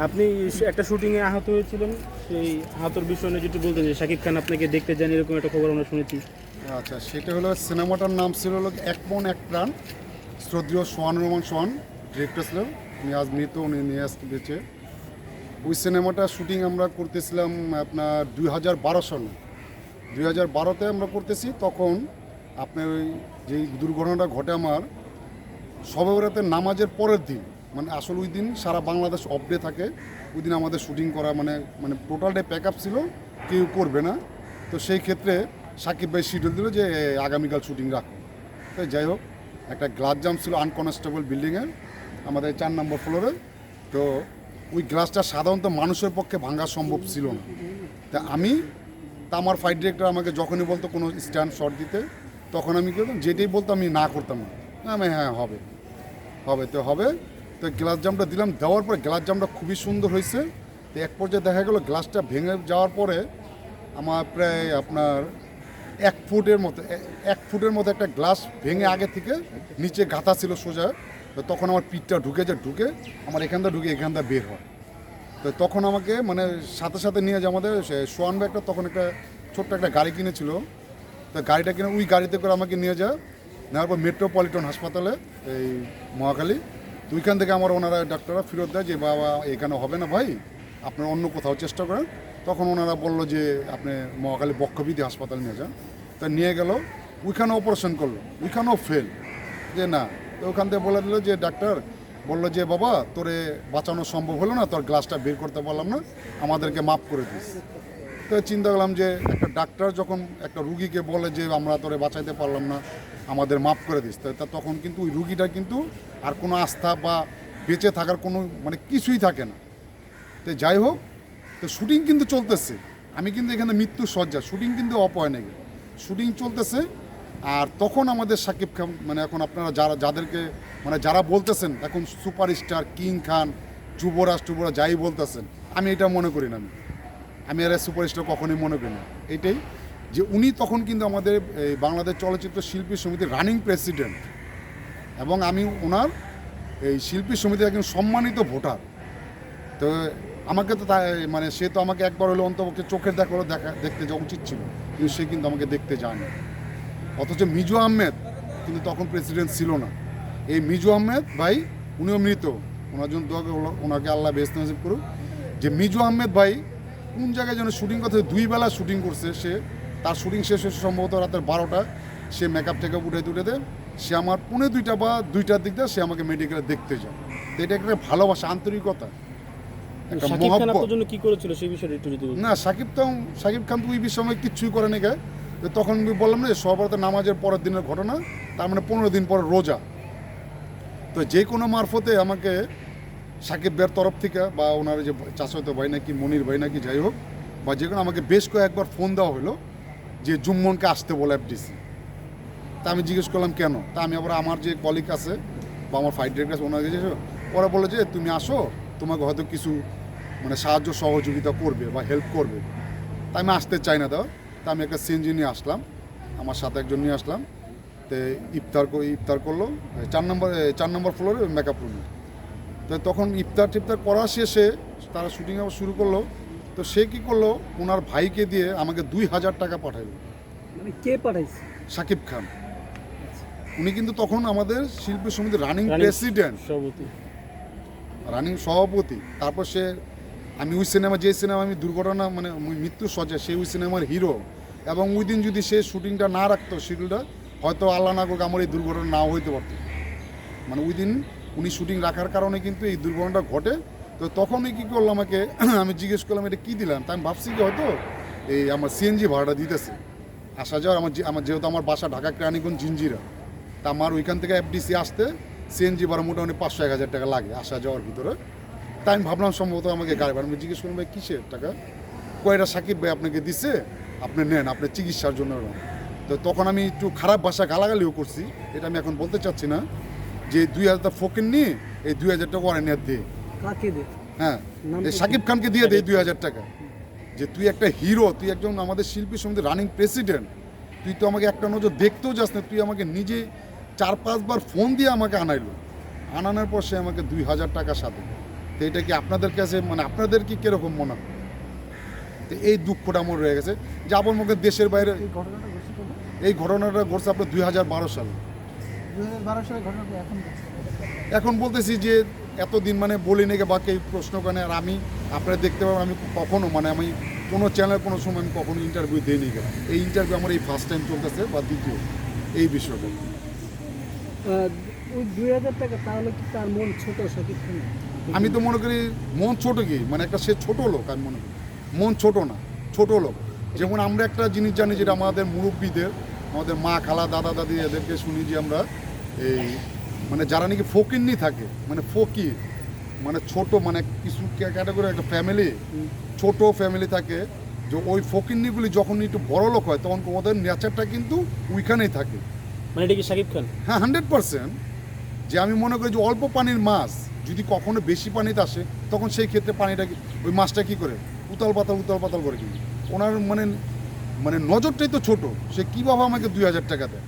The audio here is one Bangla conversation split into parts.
আপনি একটা শুটিংয়ে আহত হয়েছিলেন, সেই আহতর বিষয় নিয়ে যেটা বলতে চাই, শাকিব খান আপনাকে দেখতে যান এরকম একটা খবর আমরা শুনেছি। আচ্ছা, সেটা হলো সিনেমাটার নাম ছিল হলো এক মন এক প্রাণ। শ্রদ্ধেয় সোহান রহমান সোহান ডিরেক্টর ছিলেন, উনি আজ মৃত, উনি নিয়ে আসতে বেঁচে। ওই সিনেমাটা শুটিং আমরা করতেছিলাম আপনার 2012 সালে। 2012-তে আমরা করতেছি, তখন আপনার ওই যেই দুর্ঘটনাটা ঘটে আমার শবে বরাতের নামাজের পরের দিন, মানে আসলে ওই দিন সারা বাংলাদেশ অফ ডে থাকে। ওই দিন আমাদের শুটিং করা মানে মানে টোটাল ডে প্যাক আপ ছিল, কেউ করবে না। তো সেই ক্ষেত্রে সাকিব ভাই শিডিউল দিল যে আগামীকাল শুটিং রাখো। তো যাই হোক, একটা গ্লাস জাম ছিল আনকনস্টেবল বিল্ডিংয়ের আমাদের 4 নম্বর ফ্লোরে। তো ওই গ্লাসটা সাধারণত মানুষের পক্ষে ভাঙা সম্ভব ছিল না। তা আমার ফাইট ডিরেক্টর আমাকে যখনই বলতো কোনো স্ট্যান্ড শট দিতে, তখন আমি কি করতাম, যেটাই বলতো আমি না করতাম না। আমি হ্যাঁ হবে হবে তো হবে। তো গ্লাস জামটা দিলাম, দেওয়ার পরে গ্লাস জামটা খুবই সুন্দর হয়েছে। তো এক পর্যায়ে দেখা গেলো গ্লাসটা ভেঙে যাওয়ার পরে আমার প্রায় আপনার 1 ফুটের মতো একটা গ্লাস ভেঙে আগে থেকে নিচে গাঁথা ছিল সোজা। তো তখন আমার পিঠটা ঢুকে আমার এখানটা ঢুকে এখানটা বের হয়। তো তখন আমাকে মানে সাথে সাথে নিয়ে যায় আমাদের সোয়ান ভাই একটা তখন একটা ছোট্ট একটা গাড়ি কিনেছিল। তো গাড়িটা কিনে ওই গাড়িতে করে আমাকে নিয়ে যায়, নেওয়ার পর মেট্রোপলিটন হাসপাতালে এই মহাখালী। তো ওইখান থেকে আমার ওনারা ডাক্তাররা ফেরত দেয় যে বাবা এখানে হবে না ভাই, আপনারা অন্য কোথাও চেষ্টা করেন। তখন ওনারা বললো যে আপনি মহাখালী বক্ষবিধি হাসপাতাল নিয়ে যান। তা নিয়ে গেল, ওইখানে অপারেশন করলো, ওইখানেও ফেল যে না। তো ওখান থেকে বলে দিল যে ডাক্তার বললো যে বাবা তোরে বাঁচানো সম্ভব হলো না, তোর গ্লাসটা বের করতে পারলাম না, আমাদেরকে মাফ করে দিস। তো চিন্তা করলাম যে একটা ডাক্তার যখন একটা রুগীকে বলে যে আমরা তোরে বাঁচাইতে পারলাম না, আমাদের মাফ করে দিস, তা তখন কিন্তু ওই রুগীটা কিন্তু আর কোনো আস্থা বা বেঁচে থাকার কোনো মানে কিছুই থাকে না। তো যাই হোক, তো শুটিং কিন্তু চলতেছে, আমি কিন্তু এখানে মৃত্যু সজ্জা, শুটিং কিন্তু অফ হয় নাকি, শুটিং চলতেছে। আর তখন আমাদের সাকিব খান মানে এখন আপনারা যাদেরকে মানে যারা বলতেছেন এখন সুপারস্টার কিং খান যুবরাজ যাই বলতেছেন, আমি এটা মনে করি না। আমি আর সুপারস্টার কখনোই মনে করি না। এইটাই যে উনি তখন কিন্তু আমাদের এই বাংলাদেশ চলচ্চিত্র শিল্পী সমিতির রানিং প্রেসিডেন্ট, এবং আমি ওনার এই শিল্পী সমিতির একজন সম্মানিত ভোটার। তো আমাকে তো মানে সে তো আমাকে একবার হলে অন্তপক্ষে চোখের দেখতে যাওয়া উচিত ছিল, কিন্তু সে কিন্তু আমাকে দেখতে যায়নি। অথচ মিজু আহমেদ কিন্তু তখন প্রেসিডেন্ট ছিল না। এই মিজু আহমেদ ভাই উনিও মৃত, ওনার জন্য ওনাকে আল্লাহ বেহেশত নসিব করুক। যে মিজু আহমেদ ভাই কোন জায়গায় যেন শুটিং করতে 2 বেলা শুটিং করছে সে, তার শুটিং শেষ হয়েছে সম্ভবত রাতের 12টা। সে মেকআপ টেকআপ উঠে দেয়, সে আমার 1:45 বা 2টার দিক দিয়ে সে আমাকে মেডিকেলে দেখতে যায়। তো এটা একটা ভালোবাসা, আন্তরিকতা, একটা শাকিব খান মহব্বত। আপনার জন্য কি করেছিল সেই বিষয়টা একটু যদি বলতেন। না, সাকিব খান তো ওই বিষয়ে কিচ্ছুই করে নি। তখন বললাম না সবার নামাজের পরের দিনের ঘটনা, তার মানে 15 দিন পর রোজা। তো যে কোনো মারফতে আমাকে সাকিব ভাইয়ের তরফ থেকে বা ওনার যে চাচাতো ভাই নাকি মনির ভাই নাকি যাই হোক বা যে কোনো আমাকে বেশ কয়েকবার ফোন দেওয়া হলো যে জুম্মনকে আসতে বলে এফডিসি। তা আমি জিজ্ঞেস করলাম কেন। তা আমি আবার আমার যে কলিগ আছে বা আমার ফাইট ডিরেক্টর আছে ওনার কাছে, ওরা বলে যে তুমি আসো, তোমাকে হয়তো কিছু মানে সাহায্য সহযোগিতা করবে বা হেল্প করবে। তা আমি আসতে চাই না দাও। তা আমি একটা সিএনজি নিয়ে আসলাম, আমার সাথে একজন নিয়ে আসলাম। তো ইফতার করলো 4 নম্বর ফ্লোরে মেকআপ রুমে। তো তখন টিফতার করা শেষে তারা শুটিং আবার শুরু করলো। তো সে কী করলো, ওনার ভাইকে দিয়ে আমাকে 2000 টাকা পাঠাইলো। মানে কে পাঠাইছে? সাকিব খান। উনি কিন্তু তখন আমাদের শিল্পী সমিতির রানিং প্রেসিডেন্ট, রানিং সভাপতি। তারপর আমি ওই যে সিনেমা আমি দুর্ঘটনা মানে মৃত্যু সজ্জা, সেই ওই সিনেমার হিরো। এবং ওই দিন যদি সে শুটিংটা না রাখতো শিডিউলটা, হয়তো আল্লাহ না করুক আমার এই দুর্ঘটনা নাও হইতে পারত। মানে ওই দিন উনি শুটিং রাখার কারণে কিন্তু এই দুর্ঘটনাটা ঘটে। তো তখনই কী করলো, আমাকে আমি জিজ্ঞেস করলাম এটা কী দিলাম। তা আমি ভাবছি কি হয়তো এই আমার সিএনজি ভাড়াটা দিতেছে আসা যাওয়ার। আমার যেহেতু আমার বাসা ঢাকা কেরানীগঞ্জ জিঞ্জিরা, তা আমার ওইখান থেকে এফডিসি আসতে সিএনজি ভাড়া মোটামুটি 500-1000 টাকা লাগে আসা যাওয়ার ভিতরে। তাই আমি ভাবলাম সম্ভবত আমাকে গাড়ি ভাড়া। আমি জিজ্ঞেস করলাম ভাই কিসের টাকা? কয়টা সাকিব ভাই আপনাকে দিছে, আপনি নেন আপনার চিকিৎসার জন্য। তো তখন আমি একটু খারাপ ভাষা গালাগালিও করছি, এটা আমি এখন বলতে চাচ্ছি না। যে 2000 টাকা ফকির নিয়ে এই 2000 টাকা ওয়ারেন্ট দিয়ে কাকে দে? হ্যাঁ, এই সাকিব খানকে দিয়ে দেয় 2000 টাকা। যে তুই একটা হিরো, তুই একজন আমাদের শিল্পী সমিতির রানিং প্রেসিডেন্ট, তুই তো আমাকে একটা নজর দেখতেও যাস না, তুই আমাকে নিজে 4-5 বার ফোন দিয়ে আমাকে আনাইলো। আনানোর পর সে আমাকে 2000 টাকার সাথে তো এটা কি আপনাদের কাছে মানে আপনাদের কি কীরকম মনে হয়? তো এই দুঃখটা আমার রয়ে গেছে যে আমার মধ্যে দেশের বাইরে এই ঘটনাটা ঘটছে কবে? এই ঘটনাটা ঘটছে আপনার 2012 সালে। 2012 সালে ঘটনাটা এখন ঘটছে। এখন বলতেছি যে এতদিন মানে বলি নাকি বাকি এই প্রশ্ন কেন, আর আমি আপনারা দেখতে পাবেন আমি কখনো মানে আমি কোনো চ্যানেল কোনো সময় আমি কখনো ইন্টারভিউ দিইনি কেন, এই ইন্টারভিউ আমার এই ফার্স্ট টাইম চলতেছে বা দ্বিতীয় এই বিষয়টা। ওই 2000 টাকা তাহলে কি তার মন ছোট শাকিব খান? আমি তো মনে করি মন ছোট কি মানে একটা সে ছোট লোক, আমি মনে করি মন ছোট না, ছোট লোক। যেমন আমরা একটা জিনিস জানি যেটা আমাদের মুরব্বীদের, আমাদের মা খালা দাদা দাদি এদেরকে শুনি যে আমরা এই মানে যারা নাকি ফকিন্নি থাকে মানে ফকির মানে ছোট মানে কিছু ক্যাটাগরি একটা ফ্যামিলি ছোট ফ্যামিলি থাকে, যে ওই ফকিন্নিগুলি যখন একটু বড় লোক হয় তখন ওদের নেচারটা কিন্তু ওইখানেই থাকে। মানে এটা কি শাকিব খান? হ্যাঁ 100%। যে আমি মনে করি যে অল্প পানির মাছ যদি কখনো বেশি পানিতে আসে তখন সেই ক্ষেত্রে পানিটা ওই মাছটা কী করে উতাল পাতাল করে কিন্তু ওনার মানে মানে নজরটাই তো ছোট, সে কীভাবে আমাকে 2000 টাকা দেয়।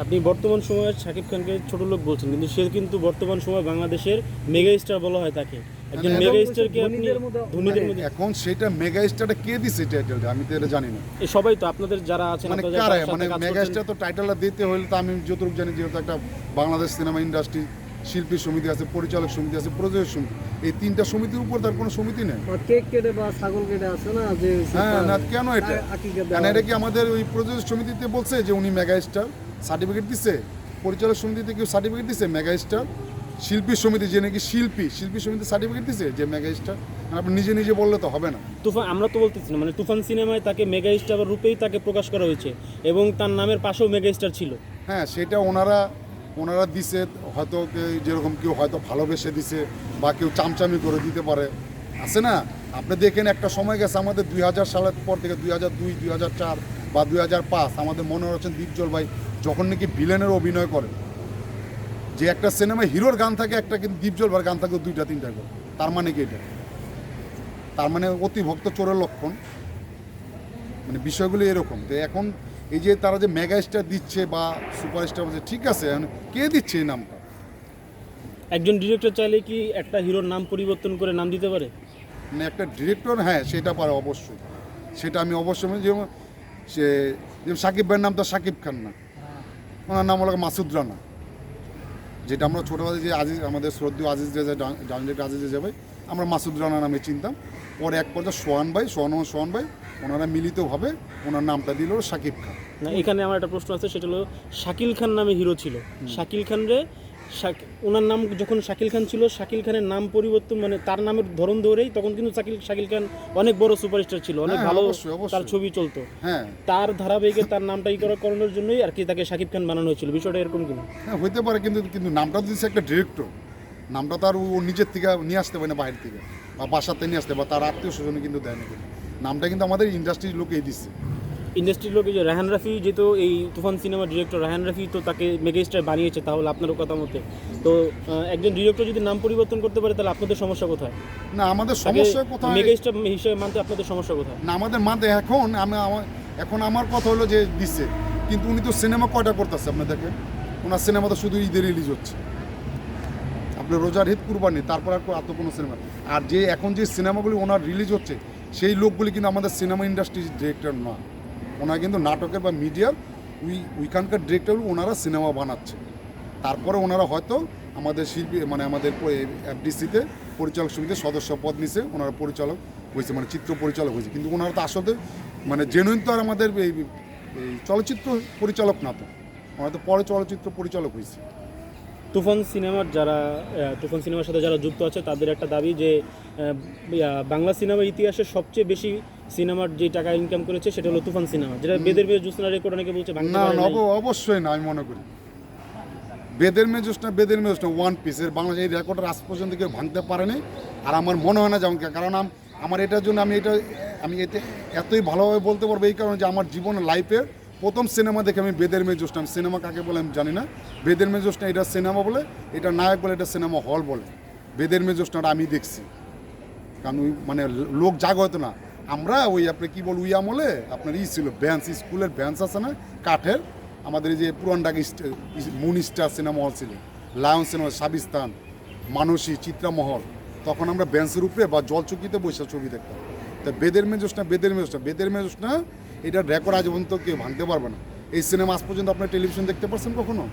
আপনি বর্তমান সময়ে শাকিব খানকে ছোট লোক বলছেন, কিন্তু সে কিন্তু বর্তমান সময় বাংলাদেশের মেগা স্টার বলা হয় তাকে। একজন মানে মেগা স্টারকে আপনি ধনীদের মধ্যে- ধনীদের মধ্যে এখন সেটা মেগা স্টারটা কে দিছে টাইটেলটা আমি তো এটা জানি না। এই সবাই তো আপনাদের যারা আছেন মানে আপনারা কারা যারা মানে সাথে কাজ মেগা করছেন, স্টার তো টাইটেলটা দিতে হলে তো আমি যতটুকু জানি যেহেতু একটা বাংলাদেশ সিনেমা ইন্ডাস্ট্রি শিল্পী সমিতি আছে, পরিচালক সমিতি আছে, প্রযোজক সমিতি, এই তিনটা সমিতির উপর তার কোনো সমিতি নেই। বা কেক কেটে বা ছাগল কেটে আছে না যে হ্যাঁ না কেন এটা আকিকা কেন দেওয়া এটা কি আমাদের ওই প্রযোজক সমিতিতে বলছে যে উনি মেগা স্টার সার্টিফিকেট দিচ্ছে, পরিচালক সমিতিতে কেউ সার্টিফিকেট দিচ্ছে মেগা স্টার, শিল্পী সমিতি যে নাকি শিল্পী সমিতি সার্টিফিকেট দিচ্ছে যে মেগা স্টার, আপনি নিজে নিজে বললে তো হবে না। তুফান আমরা তো বলতেছি না, মানে তুফান সিনেমায় তাকে মেগা স্টার রূপেই তাকে প্রকাশ করা হয়েছে এবং তার নামের পাশেও মেগা স্টার ছিল। হ্যাঁ সেটা ওনারা দিছে হয়তো যেরকম কেউ হয়তো ভালোবেসে দিছে বা কেউ চামচামি করে দিতে পারে, আছে না। আপনি দেখেন একটা সময় গেছে আমাদের 2000 সালের পর থেকে 2002 2004 বা 2005 আমাদের মনে হচ্ছেন দীপজল ভাই যখন নাকি ভিলেনের অভিনয় করে, যে একটা সিনেমায় হিরোর গান থাকে একটা কিন্তু দীপজল ভাইয়ের গান থাকে 2টা 3টা করে, তার মানে কি এটা? তার মানে অতি ভক্ত চোরের লক্ষণ। মানে বিষয়গুলো এরকম। তো এখন এই যে তারা যে মেগা স্টার দিচ্ছে বা সুপারস্টার বলছে ঠিক আছে, এখন কে দিচ্ছে এই নামটা? একজন ডিরেক্টর চাইলে কি একটা হিরোর নাম পরিবর্তন করে নাম দিতে পারে? মানে একটা ডিরেক্টর হ্যাঁ সেটা পারে অবশ্যই, সেটা আমি অবশ্যই মানে যেমন সে যেমন সাকিব ভাইয়ের নাম তো সাকিব খান না, ওনার নাম হলো মাসুদ রানা, যেটা আমরা ছোটোবেলায় যে আজিজ আমাদের শ্রদ্ধেয় আজিজ রেজা ডানজেট আজিজ রেজা ভাই আমরা মাসুদ রানা নামে চিনতাম। পরে এক পর্যায়ে সোহান ভাই ওনারা মিলিতভাবে ওনার নামটা দিল সাকিব খান। না এখানে আমার একটা প্রশ্ন আছে, সেটা হলো শাকিল খান নামে হিরো ছিল, শাকিল খান রে ওনার নাম যখন শাকিল খান ছিল, শাকিল খানের নাম পরিবর্তন মানে তার নামের ধরন ধরেই তখন কিন্তু শাকিল খান অনেক বড় সুপারস্টার ছিল, অনেক হ্যাঁ, ভালো অবশ্যই, অবশ্যই। তার ছবি চলতো। হ্যাঁ তার ধারাবাহিকে তার নামটা করানোর জন্যই আর কি তাকে শাকিব খান বানানো হয়েছিল, বিষয়টা এরকম কিনা? হ্যাঁ হইতে পারে, কিন্তু নামটা দিচ্ছে একটা ডিরেক্টর, নামটা তার ও নিজের থেকে নিয়ে আসতে পারে না, বাইরে থেকে বা বাসাতে নিয়ে আসতে, বা তার আত্মীয় স্বজনে কিন্তু দেয় না, কিন্তু নামটা কিন্তু আমাদের ইন্ডাস্ট্রির লোকেই দিচ্ছে। ইন্ডাস্ট্রির লোক যে রায়হান রাফি যেহেতু এই তুফান সিনেমার ডিরেক্টর, রায়হান রাফি তো তাকে মেগা স্টার বানিয়েছে, তাহলে আপনারও কথা মতে তো একজন ডিরেক্টর যদি নাম পরিবর্তন করতে পারে তাহলে আপনাদের সমস্যা কোথায়? না আমাদের সমস্যা কোথায় মেগা স্টার হিসেবে মানতে আপনাদের সমস্যা কোথায়? না আমাদের মাঝে এখন আমার কথা হলো যে দিচ্ছে, কিন্তু উনি তো সিনেমা কয়টা করতেছে আপনি দেখেন, ওনার সিনেমা তো শুধু ঈদে রিলিজ হচ্ছে, আপনার রোজার ঈদ কুরবানি, তারপর আর এত কোনো সিনেমা। আর যে এখন যে সিনেমাগুলি ওনার রিলিজ হচ্ছে সেই লোকগুলি কিন্তু আমাদের সিনেমা ইন্ডাস্ট্রির ডিরেক্টর না, ওনারা কিন্তু নাটকের বা মিডিয়ার ওইখানকার ডিরেক্টর ওনারা সিনেমা বানাচ্ছে। তারপরে ওনারা হয়তো আমাদের শিল্পী মানে আমাদের এফডিসিতে পরিচালক সমিতির সদস্য পদ নিছে, ওনারা পরিচালক হয়েছে মানে চিত্র পরিচালক হয়েছে, কিন্তু ওনারা তো আসলে মানে জেনুইন তো আর আমাদের এই চলচ্চিত্র পরিচালক না, তো ওনারা তো পরে চলচ্চিত্র পরিচালক হয়েছে। তুফান সিনেমার সাথে যারা যুক্ত আছে তাদের একটা দাবি যে বাংলা সিনেমার ইতিহাসে সবচেয়ে বেশি সিনেমার যে টাকা ইনকাম করেছে সেটা হলো তুফান সিনেমা, যেটা বেদের মেয়ে জ্যোৎস্না রেকর্ড অনেকে বলছে ভাঙতে না পারে না নাই। অবশ্যই না, আমি মনে করি বেদের মেয়ে জ্যোৎস্না ওয়ান পিসের বাংলাদেশ এই রেকর্ডের আজ পর্যন্ত কেউ ভাঙতে পারেনি। আর আমার মনে হয় না যেমন, কারণ আমার এটার জন্য আমি এটা এতই ভালোভাবে বলতে পারবো এই কারণে যে আমার জীবনের লাইফের প্রথম সিনেমা দেখে আমি বেদের মেয়ে জ্যোৎস্না, সিনেমা কাকে বলে আমি জানি না, বেদের মেয়ে জ্যোৎস্না এটা সিনেমা বলে, এটা নায়ক বলে, এটা সিনেমা হল বলে, বেদের মেয়ে জ্যোৎস্নাটা আমি দেখছি। কারণ ওই মানে লোক জাগ হতো না, আমরা ওই আপনি কী বল উই আমলে আপনার ছিল বেঞ্চ, স্কুলের বেঞ্চ আছে না কাঠের, আমাদের এই যে পুরান Dhaka moon star cinema hall ছিল, লায়ন সিনেমা, সাবিস্তান, মানসী, চিত্রামহল, তখন আমরা বেঞ্চের উপরে বা জলচকিতে বসে ছবি দেখতাম। তা বেদের মেজোস না এটার রেকর্ড আজ পর্যন্ত কেউ ভাঙতে পারবে না। এই সিনেমা আজ পর্যন্ত আপনার টেলিভিশন দেখতে পারছেন কখনো?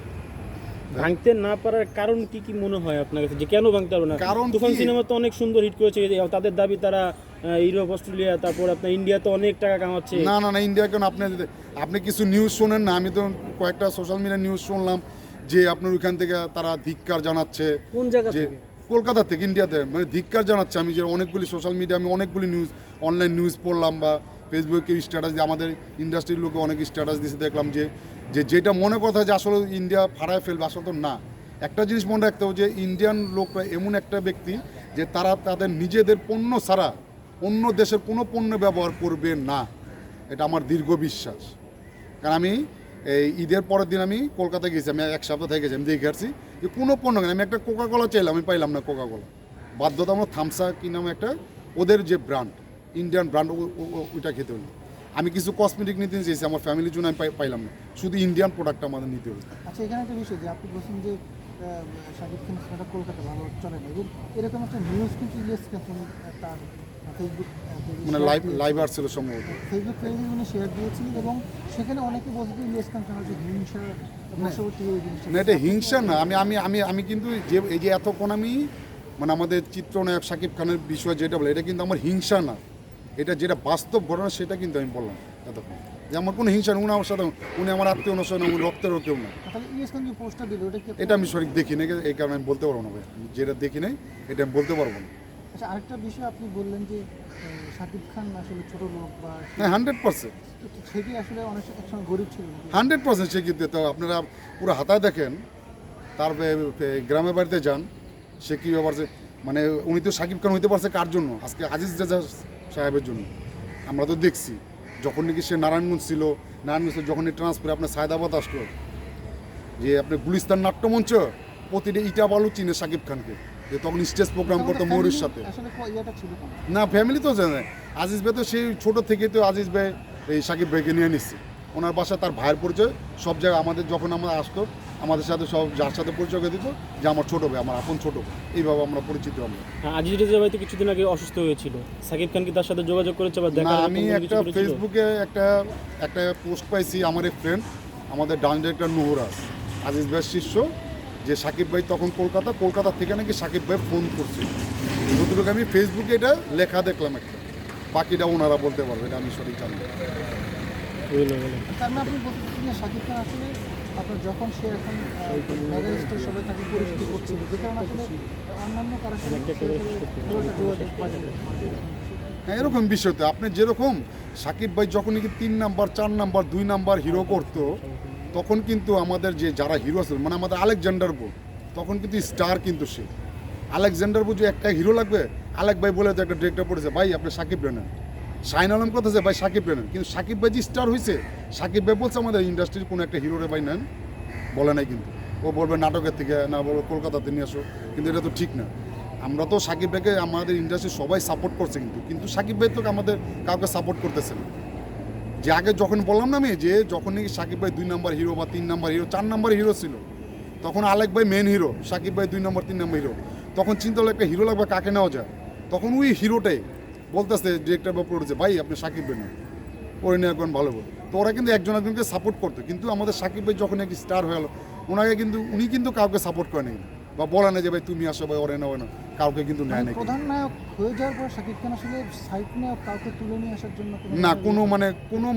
ভাঙতে না পারার কারণ কি মনে হয় আপনার কাছে, যে কেন ভাঙতে পারবে না? কারণ তুফান কি? সিনেমা তো অনেক সুন্দর হিট করেছে, তাদের দাবি তারা ইউরোপ, অস্ট্রেলিয়া, তারপর আপনার ইন্ডিয়াতে অনেক টাকা কামাচ্ছে। না ইন্ডিয়া কেন? আপনি কিছু নিউজ শোনেন না? আমি তো কয়েকটা সোশ্যাল মিডিয়া নিউজ শুনলাম যে আপনার ওইখান থেকে তারা ধিক্কার জানাচ্ছে। কোন জায়গা যে থেকে? কলকাতা থেকে, ইন্ডিয়াতে, মানে ধিক্কার জানাচ্ছে। আমি যে অনেকগুলি সোশ্যাল মিডিয়া, আমি অনেকগুলি নিউজ, অনলাইন নিউজ পড়লাম বা ফেসবুকে স্ট্যাটাস দিয়ে আমাদের ইন্ডাস্ট্রির লোকে অনেক স্ট্যাটাস দিয়েছে, দেখলাম যে যেটা মনে কথা যে আসলে ইন্ডিয়া ফাড়ায় ফেলবে, আসলে তো না। একটা জিনিস মনে রাখতে হবে যে ইন্ডিয়ান লোকরা এমন একটা ব্যক্তি যে তারা তাদের নিজেদের পণ্য ছাড়া অন্য দেশের কোনো পণ্য ব্যবহার করবে না। এটা আমার দীর্ঘ বিশ্বাস। কারণ আমি এই ঈদের পরের দিন আমি কলকাতা গেছি, আমি এক সপ্তাহ থেকে গেছি, আমি দেখে আসছি যে কোনো পণ্য কেন, আমি একটা কোকা কোলা চাইলাম, আমি পাইলাম না কোকা কোলা, বাধ্যতামূলক থামসা কি নামে একটা ওদের যে ব্র্যান্ড, ইন্ডিয়ান ব্র্যান্ড, ওইটা খেতে হলো। আমি কিছু কসমেটিক নিতে চেয়েছি আমার ফ্যামিলির জন্য, আমি পাইলাম না, শুধু ইন্ডিয়ান প্রোডাক্ট আমাদের নিতে হলো। আচ্ছা, এখানে একটা বিষয় যে আপনি বলছেন যে শাকিব খান সিনেমাটা কলকাতা ভালো চলে না, এবং এরকম একটা নিউজ কিন্তু ইলিয়াস খান তার ফেসবুক মানে লাইভ আসছিল সম্ভবত। ফেসবুক পেজে উনি শেয়ার দিয়েছিলেন, এবং সেখানে অনেকে বলছে যে ইলিয়াস খান হচ্ছে হিংসা বশবর্তী এই জিনিসটা। না, এটা হিংসা না। আমি কিন্তু যে এই যে এতক্ষণ আমি মানে আমাদের চিত্রনায়ক শাকিব খানের বিষয়ে যেটা বলে, এটা কিন্তু আমার হিংসা না, এটা যেটা বাস্তব ঘটনা সেটা কিন্তু আমি বললাম এতক্ষণ, যে আমার কোনো হিংসা নেই। উনি আমার সাথে, উনি আমার আত্মীয় অনুষ্ঠান, উনি রক্তেরও কেউ না। তাহলে ইলিয়াস খান যে পোস্টটা দিল ওটা কি? এটা আমি সঠিক দেখি নাই, এই কারণে আমি বলতে পারবো না ভাই। আমি যেটা দেখি নাই এটা আমি বলতে পারবো না। আচ্ছা, আরেকটা বিষয় আপনি বললেন যে শাকিব খান আসলে ছোট লোক বা হ্যাঁ, 100%, সেটি আসলে অনেক একসময় গরিব ছিল নাকি? 100% সে কিন্তু, তো আপনারা পুরো হাতায় দেখেন, তার গ্রামের বাড়িতে যান, সে কী ব্যাপার, মানে উনি তো শাকিব খান হইতে পারছে কার জন্য? আজকে আজিজ রেজা সাহেবের জন্য। আমরা তো দেখছি যখন নাকি সে নারায়ণগঞ্জ ছিল, যখন ট্রান্সফার আপনার সায়দাবাদ আসলো, যে আপনি গুলিস্তান নাট্যমঞ্চ প্রতিটা ইটা বালু চিনে শাকিব খানকে, যে তখন স্টেজ প্রোগ্রাম করতো ময়ূরের সাথে। আসলে ইয়েটা ছিল কেন? না, ফ্যামিলি তো জানে। আজিজ ভাই তো সেই ছোটো থেকে তো আজিজ ভাই এই শাকিব ভাইকে নিয়ে নিচ্ছে। ওনার বাসা, তার ভাইয়ের পরিচয় সব জায়গায় আমাদের, যখন আমরা আসতো আমাদের সাথে সব যার সাথে পরিচয় করে দিত যে আমার ছোটো ভাই, আমার আপন ছোটো ভাই, এইভাবে আমরা পরিচিত। আমরা আজিজ রেজা ভাই তো কিছুদিন আগে অসুস্থ হয়েছিল, শাকিব খান কি তার সাথে যোগাযোগ করেছে বা দেখা? না, আমি একটা ফেসবুকে একটা পোস্ট পাইছি, আমার এক ফ্রেন্ড, আমাদের ডান ডিরেক্টর নুহুরাজ, আজিজ ভাইয়ের শিষ্য, যে শাকিব ভাই তখন কলকাতা থেকে নাকি শাকিব ভাই ফোন করছে। যতটুকু আমি ফেসবুকে এটা লেখা দেখলাম একটা, বাকিটা ওনারা বলতে পারবে, এটা আমি সঠিক জানি না। তার মানে আপনি বলতে চাচ্ছেন যে শাকিব খান আসলে আপনার যখন সে এখন মেগাস্টার সবাই তাকে পরিচিত করছিল, যে কারণে আসলে অন্যান্য কারোর সাথে পুরোটা যোগাযোগ পাওয়া যাবে। হ্যাঁ, এরকম বিষয় তো আপনি যেরকম শাকিব ভাই যখন নাকি 3 নাম্বার 4 নাম্বার 2 নাম্বার হিরো করতো, তখন কিন্তু আমাদের যে যারা হিরো ছিল, মানে আমাদের আলেকজান্ডার বো, তখন কিন্তু স্টার, কিন্তু সে আলেকজান্ডার বো যে একটা হিরো লাগবে, আলেক ভাই বলে তো একটা ডিরেক্টর পড়েছে, ভাই আপনি শাকিব রেনেন, শাহিন আলম কথা ভাই শাকিব রেনেন, কিন্তু শাকিব ভাই যে স্টার হয়েছে, শাকিব ভাই বলছে আমাদের ইন্ডাস্ট্রির কোনো একটা হিরোরে ভাই নেন, বলে নাই কিন্তু। ও বলবে নাটকের থেকে, না বলবে কলকাতাতে নিয়ে আসো, কিন্তু এটা তো ঠিক না। আমরা তো শাকিব ভাইকে আমাদের ইন্ডাস্ট্রি সবাই সাপোর্ট করছে, কিন্তু শাকিব ভাই তো আমাদের কাউকে সাপোর্ট করতেছে না। যে আগে যখন বললাম না আমি, যে যখন নাকি শাকিব ভাই 2 নাম্বার হিরো বা 3 নাম্বার হিরো 4 নাম্বার হিরো ছিল, তখন আলেক ভাই মেন হিরো, শাকিব ভাই 2 নম্বর 3 নম্বর হিরো, তখন চিন্তা হলো একটা হিরো লাগবে, কাকে নেওয়া যায়? তখন ওই হিরোটাই বলতেছে ডিরেক্টর বা প্রডিউসার, ভাই আপনি শাকিব ভাই না, ওরে নিয়ে এখন ভালো বল। তো ওরা কিন্তু একজন একজনকে সাপোর্ট করতো, কিন্তু আমাদের শাকিব ভাই যখন একটি স্টার হয়ে গেলো, উনি কিন্তু কাউকে সাপোর্ট করে নেই বা বলে না যে ভাই তুমি আসো ভাই, ওরে নেওয়া না, কাউকে কিন্তু নেয় না। প্রধান নায়ক হয়ে যাওয়ার পর শাকিব খান আসলে সাইড নায়ক কাউকে তুলে নিয়ে আসার জন্য না, কোনো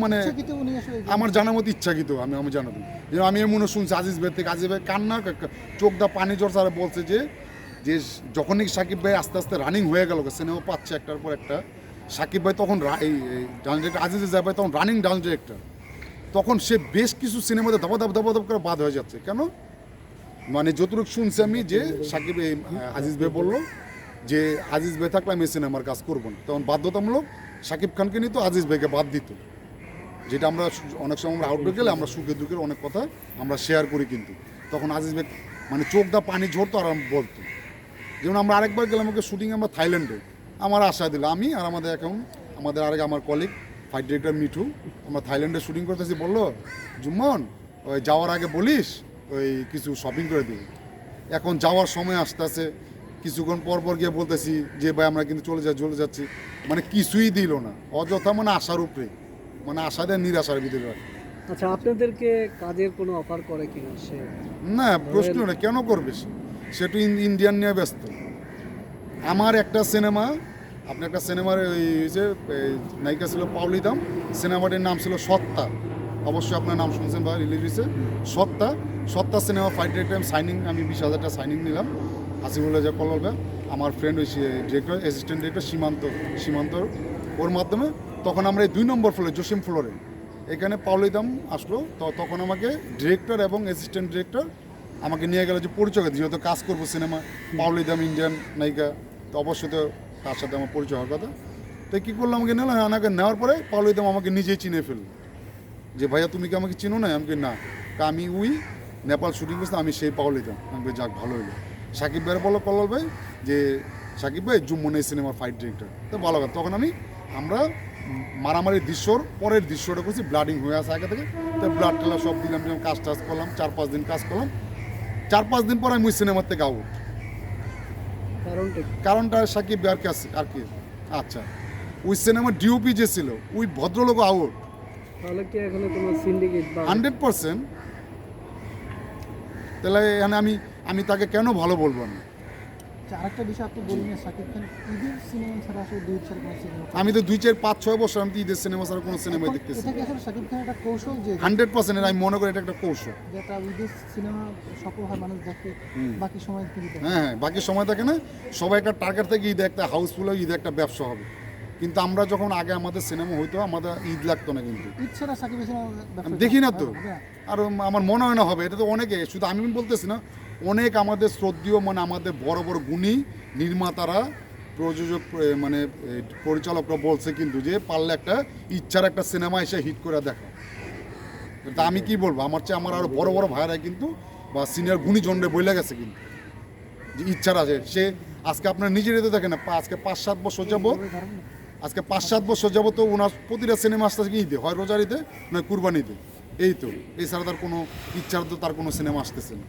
মানে ইচ্ছাকৃত উনি আসলে আমার জানার মতো ইচ্ছাকৃত, আমি জানাতাম যে আমি এমন শুনছি আজিজ ভাই থেকে, আজিজ ভাই কান্না চোখ দা পানি জ্বর সারা বলছে যে যখন নাকি শাকিব ভাই আস্তে আস্তে রানিং হয়ে গেল, সিনেমা পাচ্ছে একটার পর একটা, শাকিব ভাই তখন এই ডান্স ডিরেক্টর আজিজ ভাই তখন রানিং ডান্স ডিরেক্টর, তখন সে বেশ কিছু সিনেমাতে ধাপা করে বাদ হয়ে যাচ্ছে। কেন? মানে যতটুকু শুনছি আমি, যে শাকিব আজিজ ভাই বললো যে আজিজ ভাই থাকলে আমি সিনেমার কাজ করবো না, তখন বাধ্যতামূলক শাকিব খানকে নিত, আজিজ ভাইকে বাদ দিত। যেটা আমরা অনেক সময় আমরা আউটডোর গেলে আমরা সুখে দুঃখের অনেক কথা আমরা শেয়ার করি, কিন্তু তখন আজিজ ভাই মানে চোখ দা পানি ঝরতো আর বলতো। যেমন আমরা আরেকবার গেলাম ওকে শুটিং, আমরা থাইল্যান্ডে, আমার আশা দিল আমি আর আমাদের আমার কলিগ ফাইট ডিরেক্টর মিঠু, আমরা থাইল্যান্ডে শুটিং করতেছি, বললো জুম্মন ওই যাওয়ার আগে বলিস ওই কিছু শপিং করে দিই। এখন যাওয়ার সময় আসতেছে, কিছুক্ষণ পর পর গিয়ে বলতেছি যে ভাই আমরা কিন্তু চলে যাচ্ছি, মানে কিছুই দিল না, অযথা মানে আশার উপরে, মানে আশা দেয় নিরাশার ভিতরে রাখে। আচ্ছা, আপনাদেরকে কাজের কোনো অফার করে কিনা সে? না, প্রশ্ন না, কেন করবে সে? সে তো ইন্ডিয়ান নিয়ে ব্যস্ত। আমার একটা সিনেমা, আপনি একটা সিনেমার ওই যে নায়িকা ছিল পাওলি দাম, সিনেমাটির নাম ছিল সত্তা, অবশ্যই আপনার নাম শুনছেন বা রিলিজ হয়েছে সত্তা। সত্তা সিনেমা ফাইট টাইম সাইনিং আমি 20,000 টাকা সাইনিং নিলাম আসিফুল্লাহ যা কলবে, আমার ফ্রেন্ড ওই ডিরেক্টর অ্যাসিস্ট্যান্ট ডিরেক্টর সীমান্ত ওর মাধ্যমে। তখন আমরা এই 2 নম্বর ফ্লোরে জসিম ফ্লোরে এখানে পাওলি দাম আসলো, তো তখন আমাকে ডিরেক্টর এবং অ্যাসিস্ট্যান্ট ডিরেক্টর আমাকে নিয়ে গেল যে পরিচয় দিই, যেহেতু কাজ করবো সিনেমা, পাওলি দাম ইন্ডিয়ান নায়িকা, তো অবশ্যই তো তার সাথে আমার পরিচয় হওয়ার কথা। তো কী করলো, আমাকে নিলাম, আমাকে নেওয়ার পরে পাওলি দাম আমাকে নিজেই চিনে ফেললো যে ভাইয়া তুমি কি আমাকে চিনো না? আমাকে না, আমি নেপাল শুটিং করছি, আমি সেই পাওলি দাম। আমি যাক ভালো হইলো। সাকিব ভাইয়ের বলো কল্লাল ভাই যে সাকিব ভাই জুম্মনে সিনেমার ফাইট ডিরেক্টর, তো ভালো কথা। তখন আমরা মারামারির দৃশ্যর পরের দৃশ্যটা করছি, ব্লাডিং হয়ে আসে আগে থেকে, তো ব্লাড টেলা সব দিলাম, কাজ টাজ করলাম, 4-5 দিন কাজ করলাম। 4-5 দিন পর আমি ওই সিনেমার থেকে আউট। কারণটা কি? কারণটা সাকিব আর কি আছে আর কি। আচ্ছা, ওই সিনেমার ডিওপি যে ছিল ওই ভদ্রলোক আউট তাহলে কি এখানে কোনো সিন্ডিকেট বা 100%। তাহলে এখানে আমি তাকে কেন ভালো বলবো না? আরেকটা বিষয় আপনি বললেন সাকিব খান ঈদের সিনেমা ছাড়া আসলে দুই ছাড়া কোনো সিনেমা, আমি তো 2-4-5-6 বছর আমি তো ঈদের সিনেমা ছাড়া কোনো সিনেমাই দেখতেছি। এটা কি আসলে সাকিব খানের একটা কৌশল যে 100% আমি মনে করি এটা একটা কৌশল। যেটা ঈদের সিনেমা সফল হয় মানুষ দেখে, বাকি সময় টিভিতে হ্যাঁ, বাকি সময় থাকে না, সবাই একটা টার্গেট থেকে ঈদে একটা হাউসফুল হয়, ঈদে একটা ব্যবসা হবে। কিন্তু আমরা যখন আগে আমাদের সিনেমা হইতো আমাদের ঈদ লাগতো না, কিন্তু ঈদ ছাড়া সাকিব সিনেমা আমি দেখি না তো। আর আমার মনে হয় না হবে, এটা তো অনেকে, শুধু আমি বলতেছি না, অনেক আমাদের শ্রদ্ধেয় মানে আমাদের বড় বড় গুণী নির্মাতারা, প্রযোজক মানে পরিচালকরা বলছে কিন্তু যে পারলে একটা ইচ্ছার একটা সিনেমা এসে হিট করে দেখা। তা আমি কি বলবো, আমার চেয়ে আমার আরও বড় বড় ভাইরা কিন্তু বা সিনিয়র গুণীজনরে বইলে গেছে কিন্তু যে ইচ্ছার আছে। সে আজকে আপনার নিজেরই তো দেখেন না, আজকে 5-7 বছর যাবত, আজকে 5-7 বছর যাবত তো ওনার প্রতিটা সিনেমা আসতেছে কি ঈদে, হয় রোজার ঈদে নয় কুরবানিতে, এই তো। এছাড়া তার কোনো ইচ্ছার তো তার কোনো সিনেমা আসতেছে না।